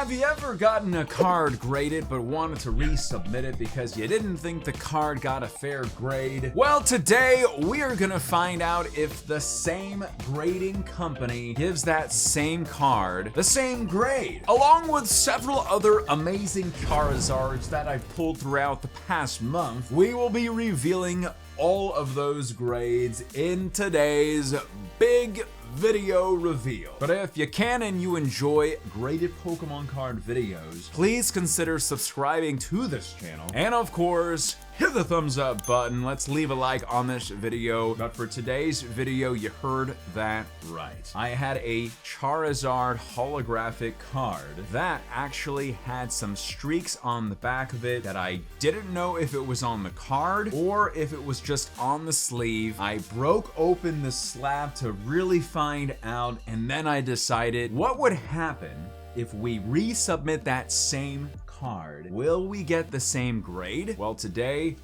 Have you ever gotten a card graded but wanted to resubmit it because you didn't think the card got a fair grade? Well, today we are gonna find out if the same grading company gives that same card the same grade, along with several other amazing Charizards that I've pulled throughout the past month. We will be revealing all of those grades in today's big video reveal. But if you can and you enjoy graded Pokemon card videos, please consider subscribing to this channel. And of course, hit the thumbs up button. Let's leave a like on this video. But for today's video, you heard that right. I had a Charizard holographic card that actually had some streaks on the back of it that I didn't know if it was on the card or if it was just on the sleeve. I broke open the slab to really find out, and then I decided what would happen if we resubmit that same card. Will we get the same grade? Well, today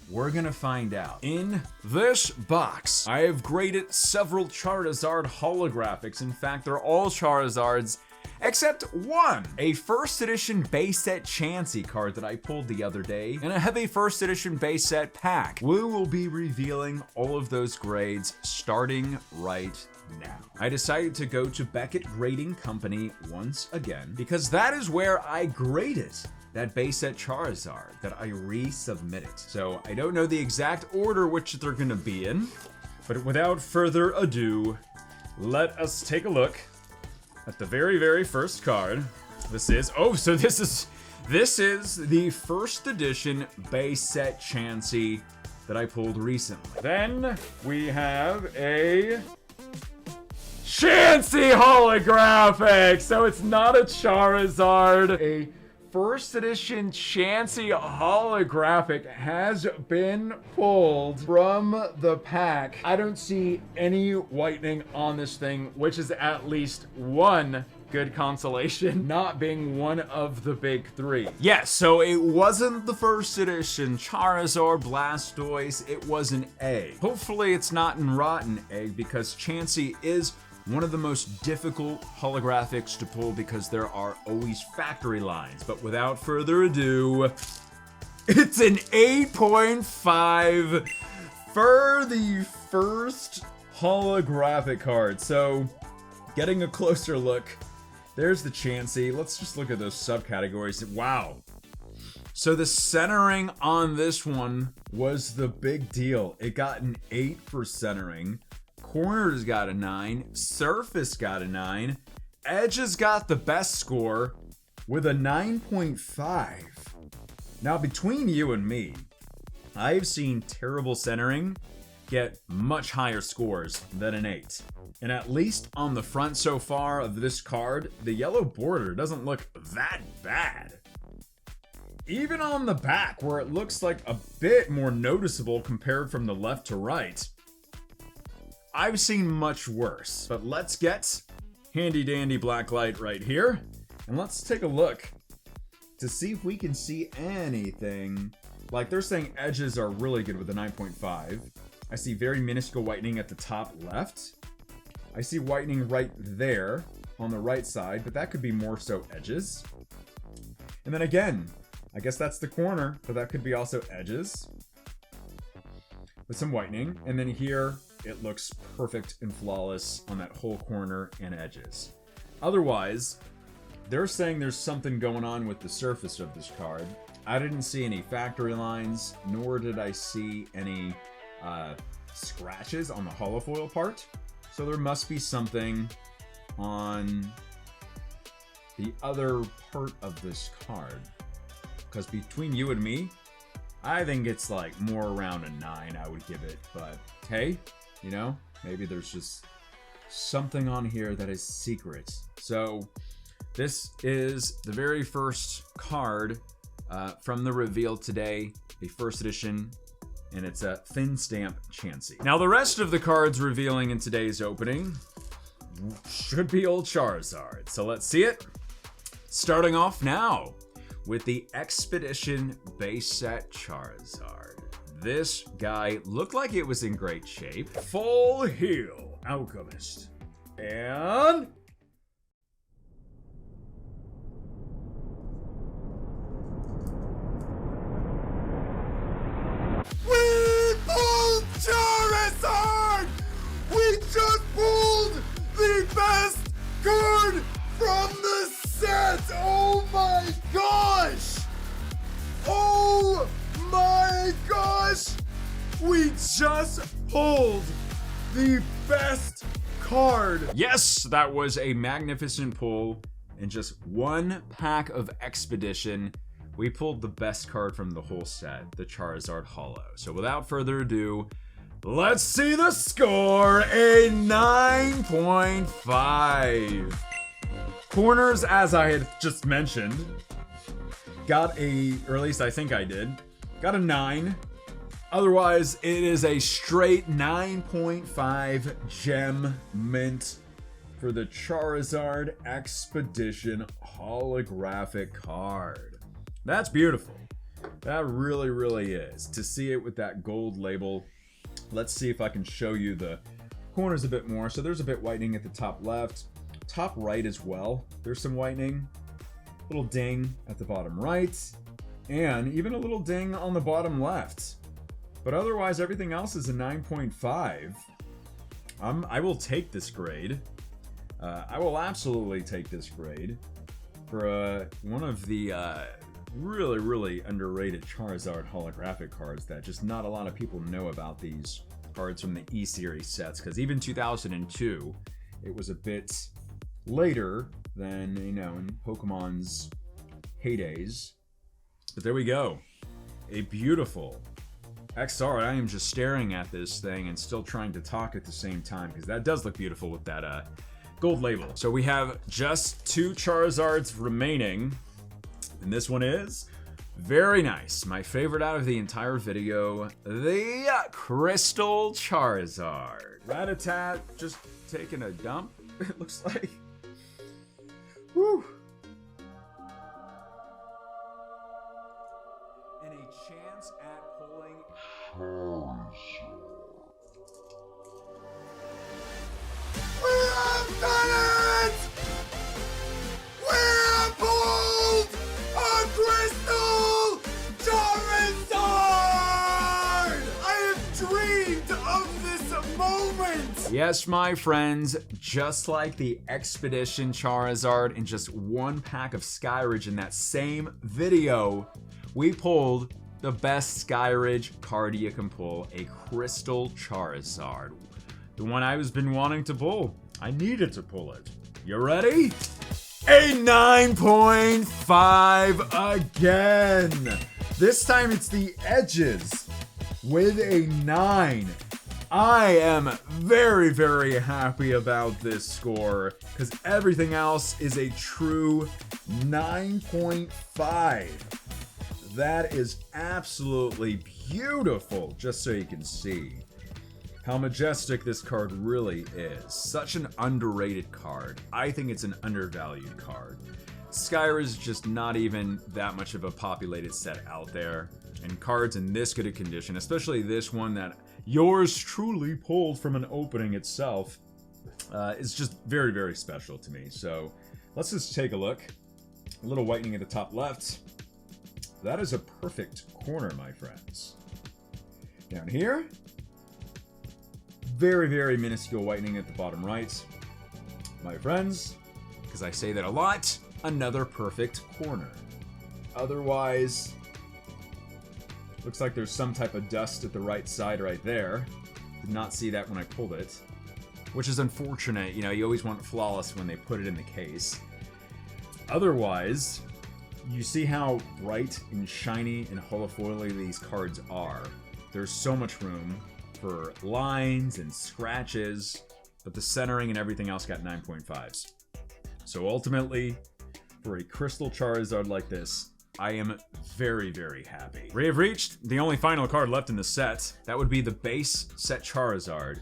we're gonna find out. In this box, I have graded several Charizard holographics. In fact, they're all Charizards except one, a first edition base set Chansey card that I pulled the other day, and a heavy first edition base set pack. We will be revealing all of those grades starting right now. I decided to go to Beckett Grading Company once again because that is where I graded that base set Charizard that I resubmitted. So I don't know the exact order which they're gonna be in, but without further ado, let us take a look at the very first card. This is the first edition base set Chansey that I pulled recently. Then we have a Chansey holographic, so it's not a Charizard. A first edition Chansey holographic has been pulled from the pack. I don't see any whitening on this thing, which is at least one good consolation, not being one of the big three. Yes, so it wasn't the first edition Charizard Blastoise, it was an egg. Hopefully it's not in Rotten Egg because Chansey is one of the most difficult holographics to pull because there are always factory lines. But without further ado, it's an 8.5 for the first holographic card. So, getting a closer look, there's the Chansey. Let's just look at those subcategories. Wow. So the centering on this one was the big deal. It got an 8 for centering. Corners got a 9, surface got a 9, edges got the best score with a 9.5. Now between you and me, I've seen terrible centering get much higher scores than an 8. And at least on the front so far of this card, the yellow border doesn't look that bad. Even on the back where it looks like a bit more noticeable compared from the left to right, I've seen much worse. But let's get handy dandy blacklight right here, and let's take a look to see if we can see anything. Like, they're saying edges are really good with the 9.5. I see very minuscule whitening at the top left. I see whitening right there on the right side, but that could be more so edges. And then again, I guess that's the corner, but that could be also edges with some whitening. And then here, it looks perfect and flawless on that whole corner and edges. Otherwise, they're saying there's something going on with the surface of this card. I didn't see any factory lines, nor did I see any scratches on the holofoil part. So there must be something on the other part of this card. Because between you and me, I think it's like more around a 9 I would give it. But hey, you know, maybe there's just something on here that is secret. So this is the very first card from the reveal today, a first edition, and it's a thin stamp Chansey. Now the rest of the cards revealing in today's opening should be old Charizard. So let's see it. Starting off now with the Expedition base set Charizard. This guy looked like it was in great shape. Full Heal Alchemist. And just pulled the best card. Yes, that was a magnificent pull. In just one pack of Expedition, we pulled the best card from the whole set, the Charizard Holo. So without further ado, let's see the score, a 9.5. Corners, as I had just mentioned, got a, or at least I think I did, got a 9. Otherwise, it is a straight 9.5 gem mint for the Charizard Expedition holographic card. That's beautiful. That really, really is. To see it with that gold label. Let's see if I can show you the corners a bit more. So there's a bit whitening at the top left. Top right as well. There's some whitening. Little ding at the bottom right. And even a little ding on the bottom left. But otherwise, everything else is a 9.5. I will take this grade. I will absolutely take this grade for one of the really, really underrated Charizard holographic cards that just not a lot of people know about these cards from the E-Series sets. Because even 2002, it was a bit later than, you know, in Pokemon's heydays. But there we go. A beautiful XR. I am just staring at this thing and still trying to talk at the same time because that does look beautiful with that gold label. So we have just 2 Charizards remaining, and this one is very nice. My favorite out of the entire video, the Crystal Charizard. Rattata just taking a dump, it looks like. Woo! And a chance at pulling Charizard. We have done it! We have pulled a Crystal Charizard! I have dreamed of this moment! Yes, my friends, just like the Expedition Charizard in just one pack of Skyridge in that same video, we pulled the best Skyridge card you can pull, a Crystal Charizard. The one I was been wanting to pull. I needed to pull it. You ready? A 9.5 again. This time it's the edges with a 9. I am very, very happy about this score because everything else is a true 9.5. That is absolutely beautiful, just so you can see how majestic this card really is. Such an underrated card. I think it's an undervalued card. Skyrim is just not even that much of a populated set out there. And cards in this good a condition, especially this one that yours truly pulled from an opening itself, is just very, very special to me. So let's just take a look. A little whitening at the top left. That is a perfect corner, my friends. Down here, very, very minuscule whitening at the bottom right. My friends, because I say that a lot, another perfect corner. Otherwise, looks like there's some type of dust at the right side right there. Did not see that when I pulled it, which is unfortunate. You know, you always want flawless when they put it in the case. Otherwise, you see how bright and shiny and holofoily these cards are. There's so much room for lines and scratches, but the centering and everything else got 9.5s. So ultimately, for a Crystal Charizard like this, I am very, very happy. We have reached the only final card left in the set. That would be the base set Charizard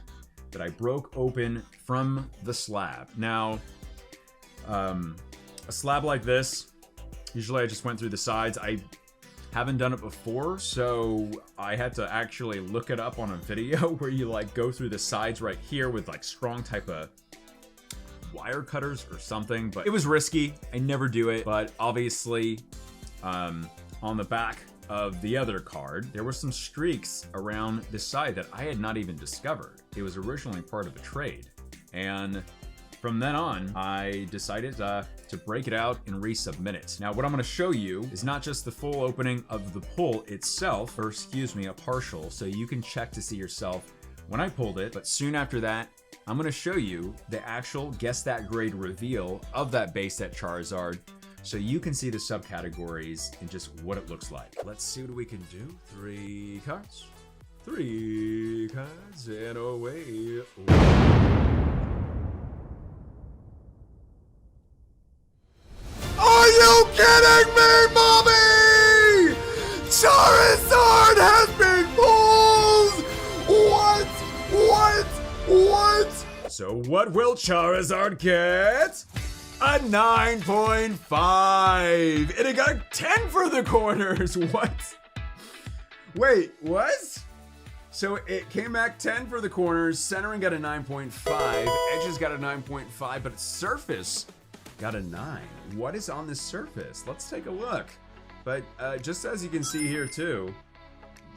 that I broke open from the slab. Now, a slab like this, usually I just went through the sides. I haven't done it before, so I had to actually look it up on a video where you like go through the sides right here with like strong type of wire cutters or something, but it was risky. I never do it, but obviously on the back of the other card, there were some streaks around the side that I had not even discovered. It was originally part of a trade, and from then on, I decided to break it out and resubmit it. Now, what I'm gonna show you is not just the full opening of the pull itself, or excuse me, a partial, so you can check to see yourself when I pulled it, but soon after that, I'm gonna show you the actual Guess That Grade reveal of that base set Charizard, so you can see the subcategories and just what it looks like. Let's see what we can do. 3 cards. 3 cards and away. Are you kidding me, Mommy? Charizard has been pulled! What? So what will Charizard get? A 9.5. And it got a 10 for the corners. What? Wait, what? So it came back 10 for the corners, centering got a 9.5, edges got a 9.5, but surface got a 9. What is on this surface? Let's take a look. But just as you can see here too,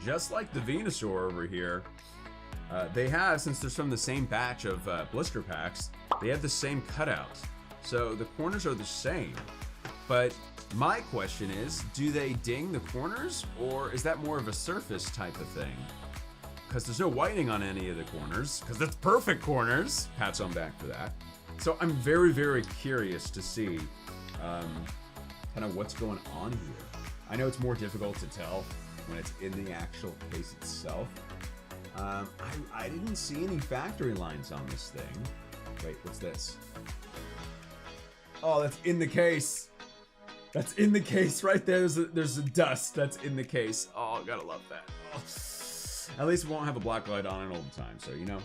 just like the Venusaur over here, they have, since they're from the same batch of blister packs, they have the same cutout. So the corners are the same. But my question is, do they ding the corners, or is that more of a surface type of thing? Because there's no whitening on any of the corners, because that's perfect corners. Pats on back for that. So I'm very, very curious to see kind of what's going on here. I know it's more difficult to tell when it's in the actual case itself. I didn't see any factory lines on this thing. Wait, what's this? Oh, that's in the case. That's in the case right there. There's a dust that's in the case. Oh, gotta love that. Oh. At least it won't have a black light on it all the time. So you live,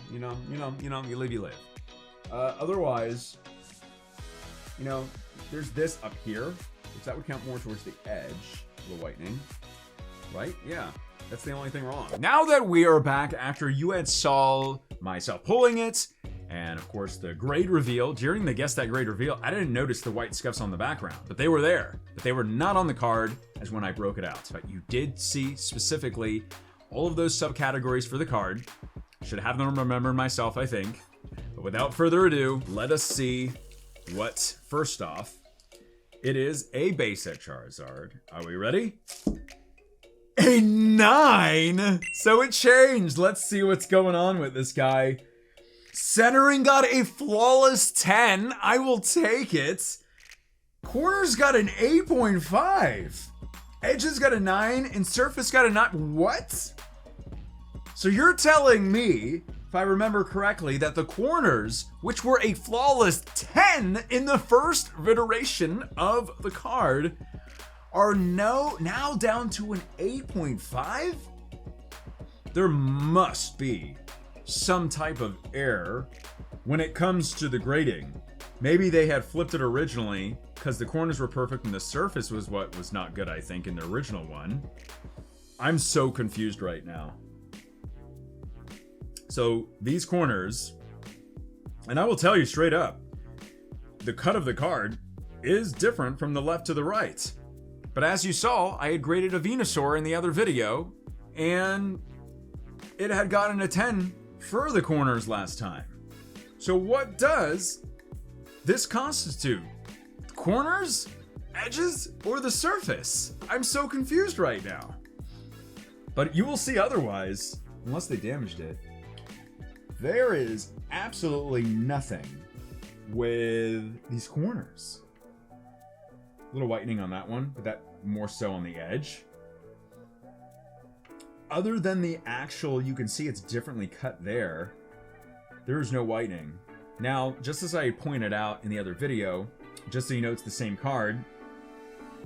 you live. Otherwise, there's this up here, which that would count more towards the edge of the whitening, right? Yeah, that's the only thing wrong. Now that we are back after you had saw myself pulling it, and of course the grade reveal, during the Guess That Grade reveal, I didn't notice the white scuffs on the background, but they were there. But they were not on the card as when I broke it out. But you did see specifically all of those subcategories for the card. Should have them remembered myself, I think. But without further ado, let us see what, first off, it is a base set Charizard. Are we ready? A 9! So it changed. Let's see what's going on with this guy. Centering got a flawless 10. I will take it. Corners got an 8.5. Edges got a 9 and surface got a 9. What? So you're telling me, if I remember correctly, that the corners, which were a flawless 10 in the first iteration of the card, are now down to an 8.5? There must be some type of error when it comes to the grading. Maybe they had flipped it originally because the corners were perfect and the surface was what was not good, I think, in the original one. I'm so confused right now. So these corners, and I will tell you straight up, the cut of the card is different from the left to the right. But as you saw, I had graded a Venusaur in the other video, and it had gotten a 10 for the corners last time. So what does this constitute? Corners, edges, or the surface? I'm so confused right now. But you will see otherwise, unless they damaged it. There is absolutely nothing with these corners. A little whitening on that one, but that more so on the edge. Other than the actual, you can see it's differently cut there. There is no whitening. Now, just as I pointed out in the other video, just so you know it's the same card,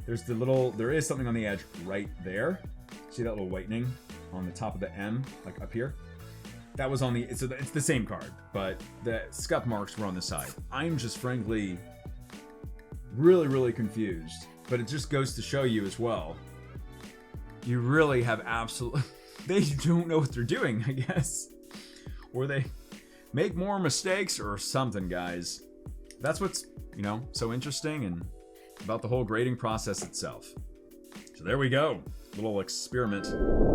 there is something on the edge right there. See that little whitening on the top of the M, like up here? That was on the, it's the same card, but the scuff marks were on the side. I'm just frankly really, really confused, but it just goes to show you as well. You really have absolutely, they don't know what they're doing, I guess. Or they make more mistakes or something, guys. That's what's, so interesting and about the whole grading process itself. So there we go. little experiment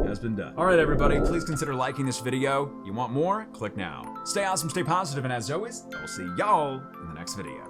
has been done. All right, everybody, please consider liking this video. You want more? Click now. Stay awesome, stay positive, and as always, I will see y'all in the next video.